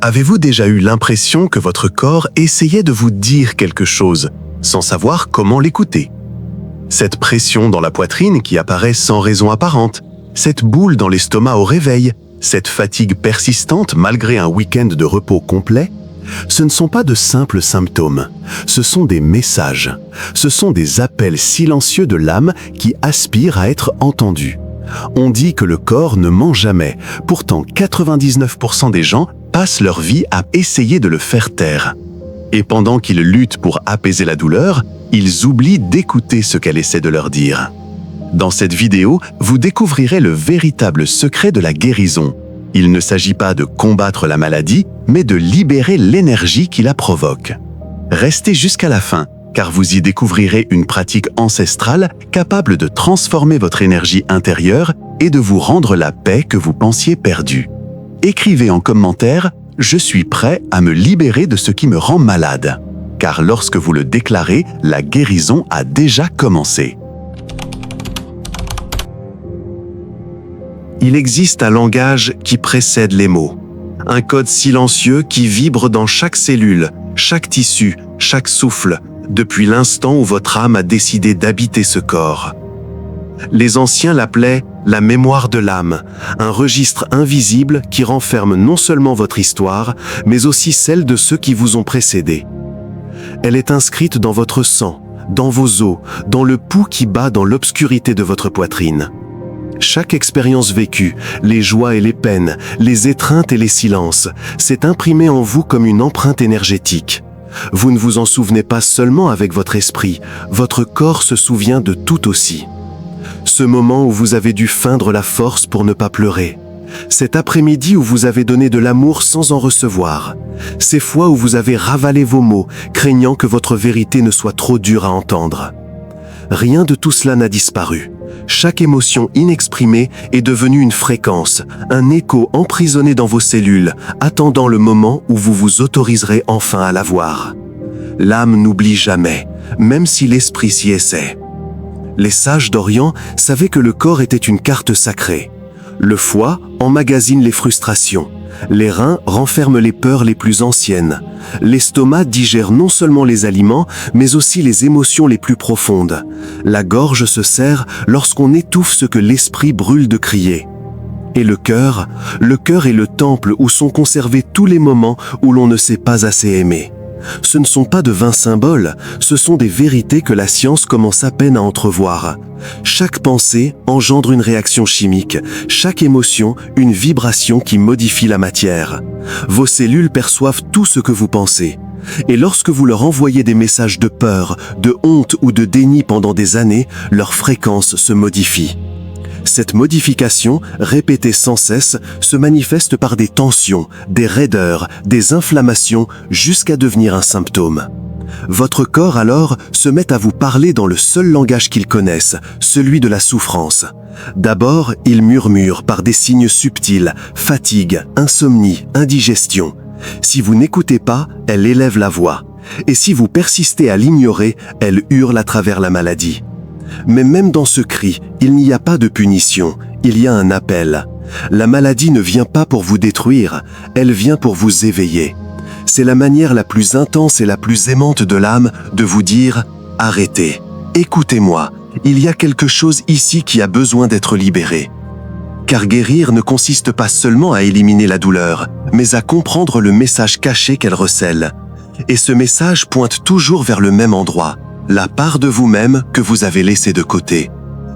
Avez-vous déjà eu l'impression que votre corps essayait de vous dire quelque chose, sans savoir comment l'écouter? Cette pression dans la poitrine qui apparaît sans raison apparente, cette boule dans l'estomac au réveil, cette fatigue persistante malgré un week-end de repos complet, ce ne sont pas de simples symptômes, ce sont des messages, ce sont des appels silencieux de l'âme qui aspirent à être entendus. On dit que le corps ne ment jamais, pourtant 99% des gens passent leur vie à essayer de le faire taire. Et pendant qu'ils luttent pour apaiser la douleur, ils oublient d'écouter ce qu'elle essaie de leur dire. Dans cette vidéo, vous découvrirez le véritable secret de la guérison. Il ne s'agit pas de combattre la maladie, mais de libérer l'énergie qui la provoque. Restez jusqu'à la fin, car vous y découvrirez une pratique ancestrale capable de transformer votre énergie intérieure et de vous rendre la paix que vous pensiez perdue. Écrivez en commentaire « Je suis prêt à me libérer de ce qui me rend malade », car lorsque vous le déclarez, la guérison a déjà commencé. Il existe un langage qui précède les mots, un code silencieux qui vibre dans chaque cellule, chaque tissu, chaque souffle, depuis l'instant où votre âme a décidé d'habiter ce corps. Les anciens l'appelaient la mémoire de l'âme, un registre invisible qui renferme non seulement votre histoire, mais aussi celle de ceux qui vous ont précédé. Elle est inscrite dans votre sang, dans vos os, dans le pouls qui bat dans l'obscurité de votre poitrine. Chaque expérience vécue, les joies et les peines, les étreintes et les silences, s'est imprimé en vous comme une empreinte énergétique. Vous ne vous en souvenez pas seulement avec votre esprit, votre corps se souvient de tout aussi. Ce moment où vous avez dû feindre la force pour ne pas pleurer. Cet après-midi où vous avez donné de l'amour sans en recevoir. Ces fois où vous avez ravalé vos mots, craignant que votre vérité ne soit trop dure à entendre. Rien de tout cela n'a disparu. Chaque émotion inexprimée est devenue une fréquence, un écho emprisonné dans vos cellules, attendant le moment où vous vous autoriserez enfin à la voir. L'âme n'oublie jamais, même si l'esprit s'y essaie. Les sages d'Orient savaient que le corps était une carte sacrée. Le foie emmagasine les frustrations. Les reins renferment les peurs les plus anciennes. L'estomac digère non seulement les aliments, mais aussi les émotions les plus profondes. La gorge se serre lorsqu'on étouffe ce que l'esprit brûle de crier. Et le cœur est le temple où sont conservés tous les moments où l'on ne s'est pas assez aimé. Ce ne sont pas de vains symboles, ce sont des vérités que la science commence à peine à entrevoir. Chaque pensée engendre une réaction chimique, chaque émotion une vibration qui modifie la matière. Vos cellules perçoivent tout ce que vous pensez. Et lorsque vous leur envoyez des messages de peur, de honte ou de déni pendant des années, leur fréquence se modifie. Cette modification, répétée sans cesse, se manifeste par des tensions, des raideurs, des inflammations, jusqu'à devenir un symptôme. Votre corps alors se met à vous parler dans le seul langage qu'il connaisse, celui de la souffrance. D'abord, il murmure par des signes subtils, fatigue, insomnie, indigestion. Si vous n'écoutez pas, elle élève la voix. Et si vous persistez à l'ignorer, elle hurle à travers la maladie. Mais même dans ce cri, il n'y a pas de punition, il y a un appel. La maladie ne vient pas pour vous détruire, elle vient pour vous éveiller. C'est la manière la plus intense et la plus aimante de l'âme de vous dire « Arrêtez, écoutez-moi, il y a quelque chose ici qui a besoin d'être libéré. » Car guérir ne consiste pas seulement à éliminer la douleur, mais à comprendre le message caché qu'elle recèle. Et ce message pointe toujours vers le même endroit. La part de vous-même que vous avez laissée de côté.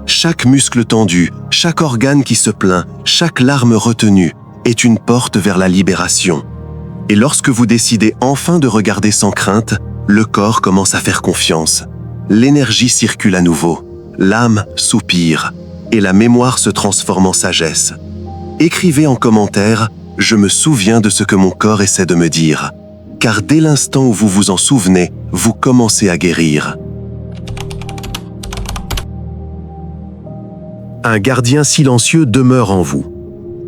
Chaque muscle tendu, chaque organe qui se plaint, chaque larme retenue est une porte vers la libération. Et lorsque vous décidez enfin de regarder sans crainte, le corps commence à faire confiance. L'énergie circule à nouveau, l'âme soupire et la mémoire se transforme en sagesse. Écrivez en commentaire « Je me souviens de ce que mon corps essaie de me dire ». Car dès l'instant où vous vous en souvenez, vous commencez à guérir. Un gardien silencieux demeure en vous.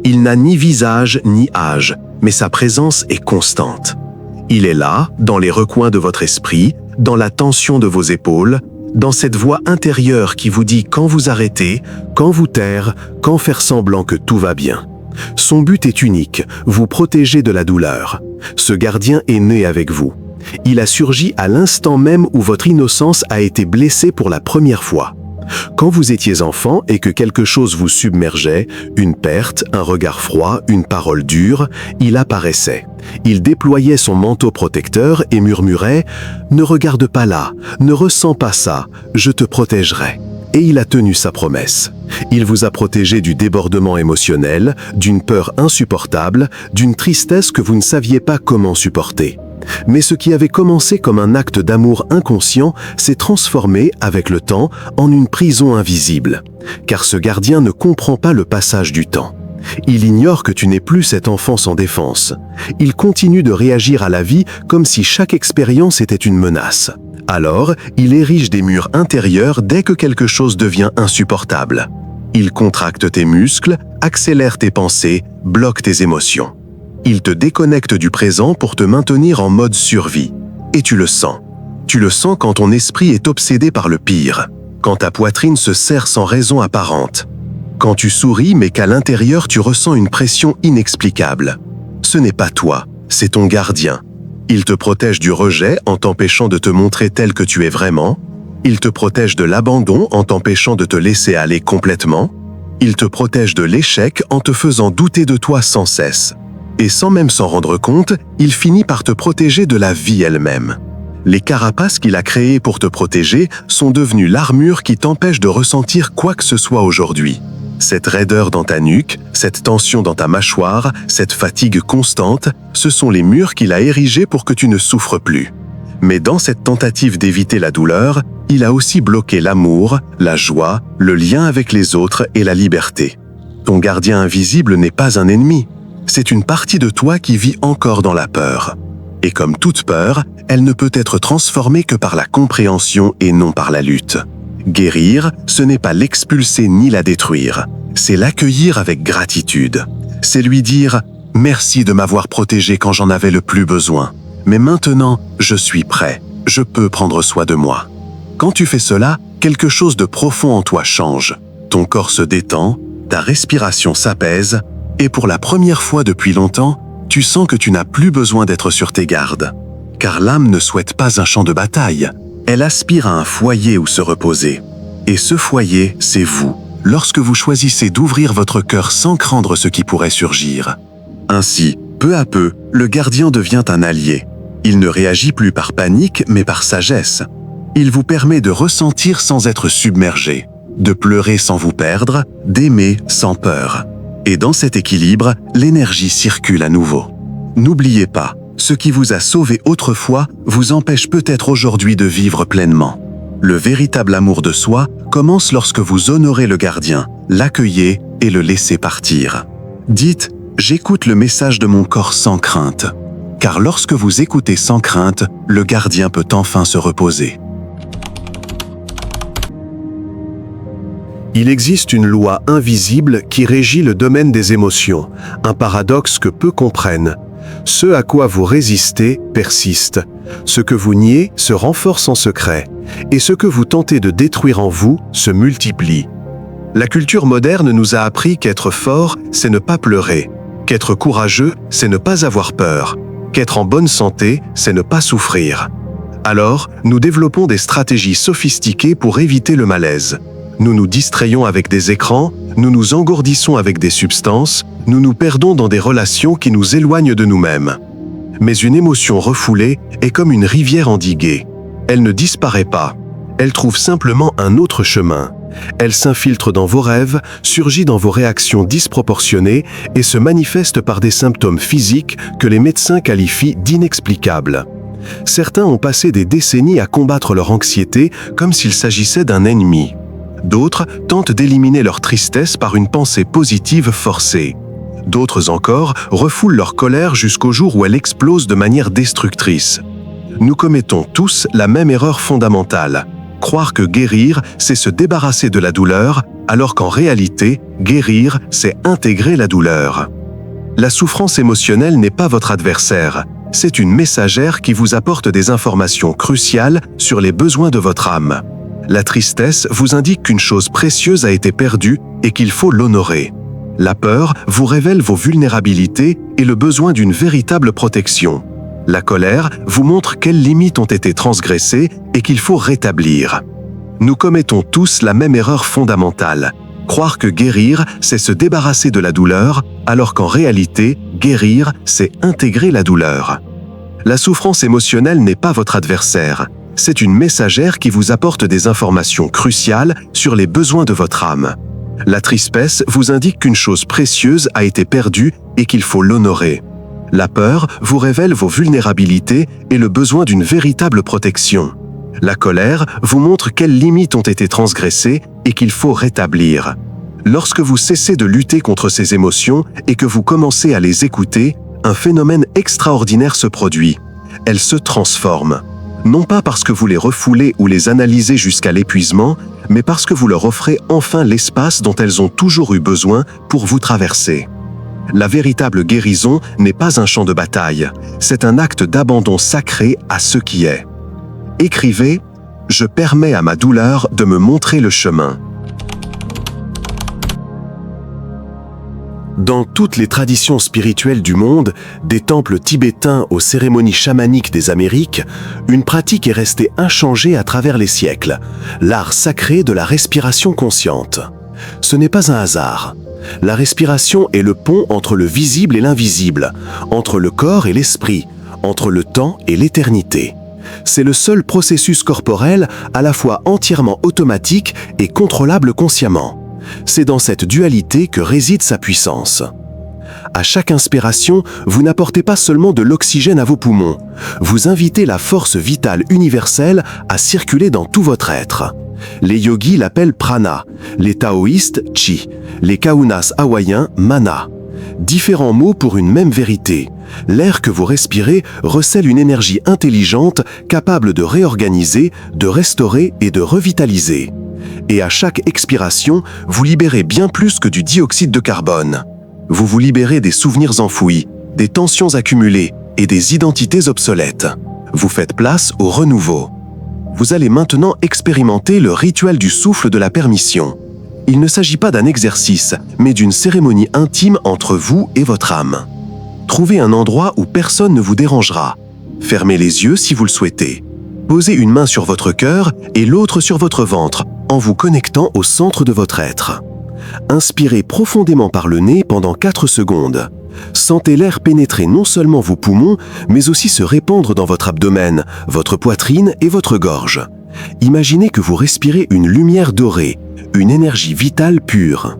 Il n'a ni visage ni âge, mais sa présence est constante. Il est là, dans les recoins de votre esprit, dans la tension de vos épaules, dans cette voix intérieure qui vous dit quand vous arrêter, quand vous taire, quand faire semblant que tout va bien. Son but est unique, vous protéger de la douleur. Ce gardien est né avec vous. Il a surgi à l'instant même où votre innocence a été blessée pour la première fois. Quand vous étiez enfant et que quelque chose vous submergeait, une perte, un regard froid, une parole dure, il apparaissait. Il déployait son manteau protecteur et murmurait « Ne regarde pas là, ne ressens pas ça, je te protégerai ». Et il a tenu sa promesse. Il vous a protégé du débordement émotionnel, d'une peur insupportable, d'une tristesse que vous ne saviez pas comment supporter. Mais ce qui avait commencé comme un acte d'amour inconscient s'est transformé, avec le temps, en une prison invisible. Car ce gardien ne comprend pas le passage du temps. Il ignore que tu n'es plus cet enfant sans défense. Il continue de réagir à la vie comme si chaque expérience était une menace. Alors, il érige des murs intérieurs dès que quelque chose devient insupportable. Il contracte tes muscles, accélère tes pensées, bloque tes émotions. Il te déconnecte du présent pour te maintenir en mode survie. Et tu le sens. Tu le sens quand ton esprit est obsédé par le pire, quand ta poitrine se serre sans raison apparente, quand tu souris mais qu'à l'intérieur tu ressens une pression inexplicable. Ce n'est pas toi, c'est ton gardien. Il te protège du rejet en t'empêchant de te montrer tel que tu es vraiment. Il te protège de l'abandon en t'empêchant de te laisser aller complètement. Il te protège de l'échec en te faisant douter de toi sans cesse. Et sans même s'en rendre compte, il finit par te protéger de la vie elle-même. Les carapaces qu'il a créées pour te protéger sont devenues l'armure qui t'empêche de ressentir quoi que ce soit aujourd'hui. Cette raideur dans ta nuque, cette tension dans ta mâchoire, cette fatigue constante, ce sont les murs qu'il a érigés pour que tu ne souffres plus. Mais dans cette tentative d'éviter la douleur, il a aussi bloqué l'amour, la joie, le lien avec les autres et la liberté. Ton gardien invisible n'est pas un ennemi. C'est une partie de toi qui vit encore dans la peur. Et comme toute peur, elle ne peut être transformée que par la compréhension et non par la lutte. Guérir, ce n'est pas l'expulser ni la détruire, c'est l'accueillir avec gratitude. C'est lui dire « Merci de m'avoir protégé quand j'en avais le plus besoin, mais maintenant, je suis prêt, je peux prendre soin de moi. » Quand tu fais cela, quelque chose de profond en toi change. Ton corps se détend, ta respiration s'apaise, et pour la première fois depuis longtemps, tu sens que tu n'as plus besoin d'être sur tes gardes. Car l'âme ne souhaite pas un champ de bataille. Elle aspire à un foyer où se reposer. Et ce foyer, c'est vous, lorsque vous choisissez d'ouvrir votre cœur sans craindre ce qui pourrait surgir. Ainsi, peu à peu, le gardien devient un allié. Il ne réagit plus par panique, mais par sagesse. Il vous permet de ressentir sans être submergé, de pleurer sans vous perdre, d'aimer sans peur. Et dans cet équilibre, l'énergie circule à nouveau. N'oubliez pas, ce qui vous a sauvé autrefois vous empêche peut-être aujourd'hui de vivre pleinement. Le véritable amour de soi commence lorsque vous honorez le gardien, l'accueillez et le laissez partir. Dites « J'écoute le message de mon corps sans crainte ». Car lorsque vous écoutez sans crainte, le gardien peut enfin se reposer. Il existe une loi invisible qui régit le domaine des émotions, un paradoxe que peu comprennent. Ce à quoi vous résistez persiste. Ce que vous niez se renforce en secret. Et ce que vous tentez de détruire en vous se multiplie. La culture moderne nous a appris qu'être fort, c'est ne pas pleurer. Qu'être courageux, c'est ne pas avoir peur. Qu'être en bonne santé, c'est ne pas souffrir. Alors, nous développons des stratégies sophistiquées pour éviter le malaise. Nous nous distrayons avec des écrans, nous nous engourdissons avec des substances, nous nous perdons dans des relations qui nous éloignent de nous-mêmes. Mais une émotion refoulée est comme une rivière endiguée. Elle ne disparaît pas. Elle trouve simplement un autre chemin. Elle s'infiltre dans vos rêves, surgit dans vos réactions disproportionnées et se manifeste par des symptômes physiques que les médecins qualifient d'inexplicables. Certains ont passé des décennies à combattre leur anxiété comme s'il s'agissait d'un ennemi. D'autres tentent d'éliminer leur tristesse par une pensée positive forcée. D'autres encore refoulent leur colère jusqu'au jour où elle explose de manière destructrice. Nous commettons tous la même erreur fondamentale. Croire que guérir, c'est se débarrasser de la douleur, alors qu'en réalité, guérir, c'est intégrer la douleur. La souffrance émotionnelle n'est pas votre adversaire. C'est une messagère qui vous apporte des informations cruciales sur les besoins de votre âme. La tristesse vous indique qu'une chose précieuse a été perdue et qu'il faut l'honorer. La peur vous révèle vos vulnérabilités et le besoin d'une véritable protection. La colère vous montre quelles limites ont été transgressées et qu'il faut rétablir. Nous commettons tous la même erreur fondamentale. Croire que guérir, c'est se débarrasser de la douleur, alors qu'en réalité, guérir, c'est intégrer la douleur. La souffrance émotionnelle n'est pas votre adversaire. C'est une messagère qui vous apporte des informations cruciales sur les besoins de votre âme. La tristesse vous indique qu'une chose précieuse a été perdue et qu'il faut l'honorer. La peur vous révèle vos vulnérabilités et le besoin d'une véritable protection. La colère vous montre quelles limites ont été transgressées et qu'il faut rétablir. Lorsque vous cessez de lutter contre ces émotions et que vous commencez à les écouter, un phénomène extraordinaire se produit. Elles se transforment. Non pas parce que vous les refoulez ou les analysez jusqu'à l'épuisement, mais parce que vous leur offrez enfin l'espace dont elles ont toujours eu besoin pour vous traverser. La véritable guérison n'est pas un champ de bataille, c'est un acte d'abandon sacré à ce qui est. Écrivez « Je permets à ma douleur de me montrer le chemin ». Dans toutes les traditions spirituelles du monde, des temples tibétains aux cérémonies chamaniques des Amériques, une pratique est restée inchangée à travers les siècles, l'art sacré de la respiration consciente. Ce n'est pas un hasard. La respiration est le pont entre le visible et l'invisible, entre le corps et l'esprit, entre le temps et l'éternité. C'est le seul processus corporel à la fois entièrement automatique et contrôlable consciemment. C'est dans cette dualité que réside sa puissance. À chaque inspiration, vous n'apportez pas seulement de l'oxygène à vos poumons, vous invitez la force vitale universelle à circuler dans tout votre être. Les yogis l'appellent prana, les taoïstes chi, les kaunas hawaïens mana. Différents mots pour une même vérité. L'air que vous respirez recèle une énergie intelligente capable de réorganiser, de restaurer et de revitaliser. Et à chaque expiration, vous libérez bien plus que du dioxyde de carbone. Vous vous libérez des souvenirs enfouis, des tensions accumulées et des identités obsolètes. Vous faites place au renouveau. Vous allez maintenant expérimenter le rituel du souffle de la permission. Il ne s'agit pas d'un exercice, mais d'une cérémonie intime entre vous et votre âme. Trouvez un endroit où personne ne vous dérangera. Fermez les yeux si vous le souhaitez. Posez une main sur votre cœur et l'autre sur votre ventre, en vous connectant au centre de votre être. Inspirez profondément par le nez pendant 4 secondes. Sentez l'air pénétrer non seulement vos poumons, mais aussi se répandre dans votre abdomen, votre poitrine et votre gorge. Imaginez que vous respirez une lumière dorée, une énergie vitale pure.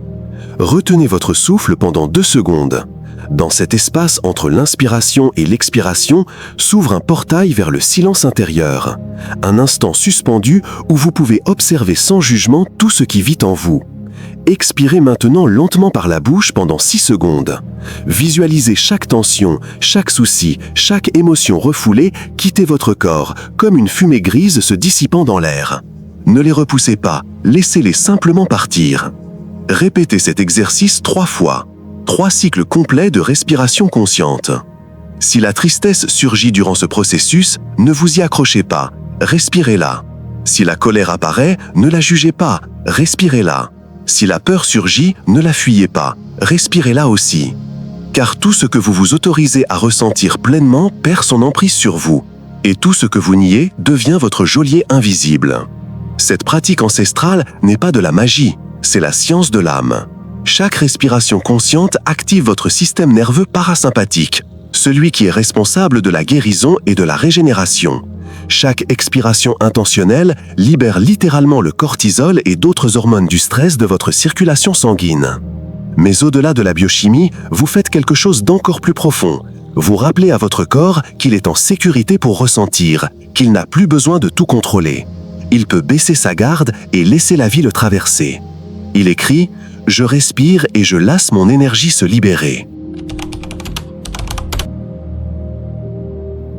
Retenez votre souffle pendant 2 secondes. Dans cet espace entre l'inspiration et l'expiration s'ouvre un portail vers le silence intérieur. Un instant suspendu où vous pouvez observer sans jugement tout ce qui vit en vous. Expirez maintenant lentement par la bouche pendant 6 secondes. Visualisez chaque tension, chaque souci, chaque émotion refoulée quitter votre corps, comme une fumée grise se dissipant dans l'air. Ne les repoussez pas, laissez-les simplement partir. Répétez cet exercice 3 fois. 3 cycles complets de respiration consciente. Si la tristesse surgit durant ce processus, ne vous y accrochez pas, respirez-la. Si la colère apparaît, ne la jugez pas, respirez-la. Si la peur surgit, ne la fuyez pas, respirez-la aussi. Car tout ce que vous vous autorisez à ressentir pleinement perd son emprise sur vous, et tout ce que vous niez devient votre geôlier invisible. Cette pratique ancestrale n'est pas de la magie, c'est la science de l'âme. Chaque respiration consciente active votre système nerveux parasympathique, celui qui est responsable de la guérison et de la régénération. Chaque expiration intentionnelle libère littéralement le cortisol et d'autres hormones du stress de votre circulation sanguine. Mais au-delà de la biochimie, vous faites quelque chose d'encore plus profond. Vous rappelez à votre corps qu'il est en sécurité pour ressentir, qu'il n'a plus besoin de tout contrôler. Il peut baisser sa garde et laisser la vie le traverser. Il écrit « Je respire et je laisse mon énergie se libérer ».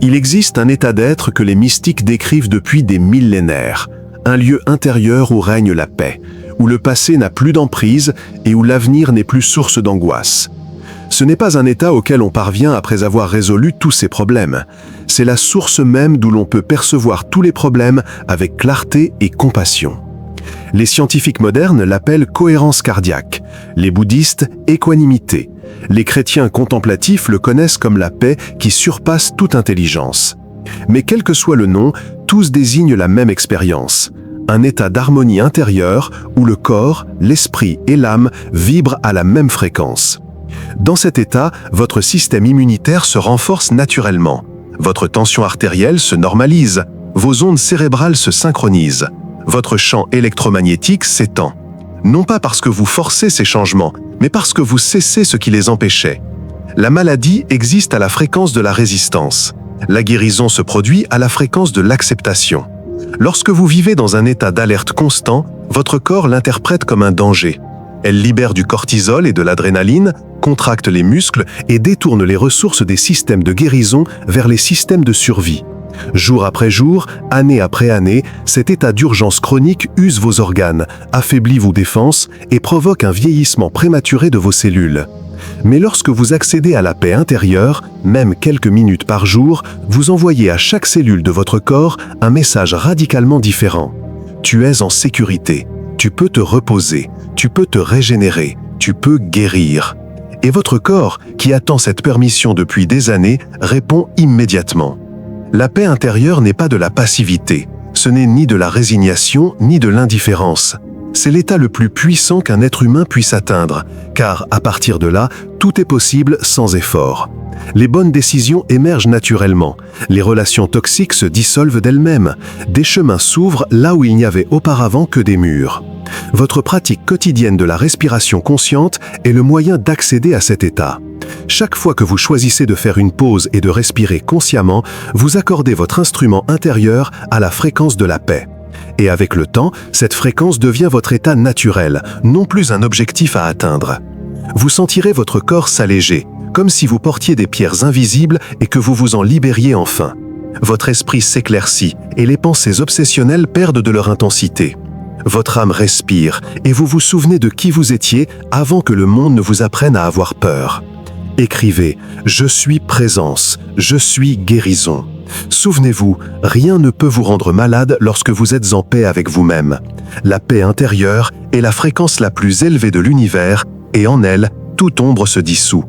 Il existe un état d'être que les mystiques décrivent depuis des millénaires, un lieu intérieur où règne la paix, où le passé n'a plus d'emprise et où l'avenir n'est plus source d'angoisse. Ce n'est pas un état auquel on parvient après avoir résolu tous ses problèmes. C'est la source même d'où l'on peut percevoir tous les problèmes avec clarté et compassion. Les scientifiques modernes l'appellent cohérence cardiaque, les bouddhistes équanimité. Les chrétiens contemplatifs le connaissent comme la paix qui surpasse toute intelligence. Mais quel que soit le nom, tous désignent la même expérience. Un état d'harmonie intérieure où le corps, l'esprit et l'âme vibrent à la même fréquence. Dans cet état, votre système immunitaire se renforce naturellement. Votre tension artérielle se normalise, vos ondes cérébrales se synchronisent. Votre champ électromagnétique s'étend. Non pas parce que vous forcez ces changements, mais parce que vous cessez ce qui les empêchait. La maladie existe à la fréquence de la résistance. La guérison se produit à la fréquence de l'acceptation. Lorsque vous vivez dans un état d'alerte constant, votre corps l'interprète comme un danger. Elle libère du cortisol et de l'adrénaline, contracte les muscles et détourne les ressources des systèmes de guérison vers les systèmes de survie. Jour après jour, année après année, cet état d'urgence chronique use vos organes, affaiblit vos défenses et provoque un vieillissement prématuré de vos cellules. Mais lorsque vous accédez à la paix intérieure, même quelques minutes par jour, vous envoyez à chaque cellule de votre corps un message radicalement différent. Tu es en sécurité, tu peux te reposer, tu peux te régénérer, tu peux guérir. Et votre corps, qui attend cette permission depuis des années, répond immédiatement. La paix intérieure n'est pas de la passivité, ce n'est ni de la résignation ni de l'indifférence. C'est l'état le plus puissant qu'un être humain puisse atteindre, car à partir de là, tout est possible sans effort. Les bonnes décisions émergent naturellement, les relations toxiques se dissolvent d'elles-mêmes, des chemins s'ouvrent là où il n'y avait auparavant que des murs. Votre pratique quotidienne de la respiration consciente est le moyen d'accéder à cet état. Chaque fois que vous choisissez de faire une pause et de respirer consciemment, vous accordez votre instrument intérieur à la fréquence de la paix. Et avec le temps, cette fréquence devient votre état naturel, non plus un objectif à atteindre. Vous sentirez votre corps s'alléger, comme si vous portiez des pierres invisibles et que vous vous en libériez enfin. Votre esprit s'éclaircit et les pensées obsessionnelles perdent de leur intensité. Votre âme respire et vous vous souvenez de qui vous étiez avant que le monde ne vous apprenne à avoir peur. Écrivez « Je suis présence, je suis guérison ». Souvenez-vous, rien ne peut vous rendre malade lorsque vous êtes en paix avec vous-même. La paix intérieure est la fréquence la plus élevée de l'univers et en elle, toute ombre se dissout.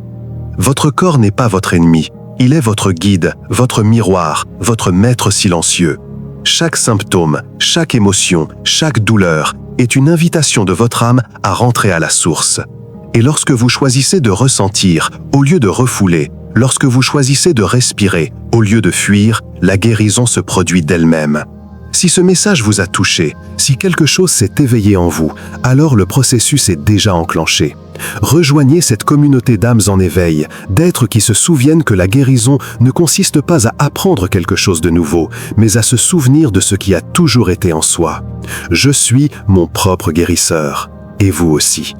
Votre corps n'est pas votre ennemi, il est votre guide, votre miroir, votre maître silencieux. Chaque symptôme, chaque émotion, chaque douleur est une invitation de votre âme à rentrer à la source. Et lorsque vous choisissez de ressentir au lieu de refouler, lorsque vous choisissez de respirer au lieu de fuir, la guérison se produit d'elle-même. Si ce message vous a touché, si quelque chose s'est éveillé en vous, alors le processus est déjà enclenché. Rejoignez cette communauté d'âmes en éveil, d'êtres qui se souviennent que la guérison ne consiste pas à apprendre quelque chose de nouveau, mais à se souvenir de ce qui a toujours été en soi. Je suis mon propre guérisseur, et vous aussi.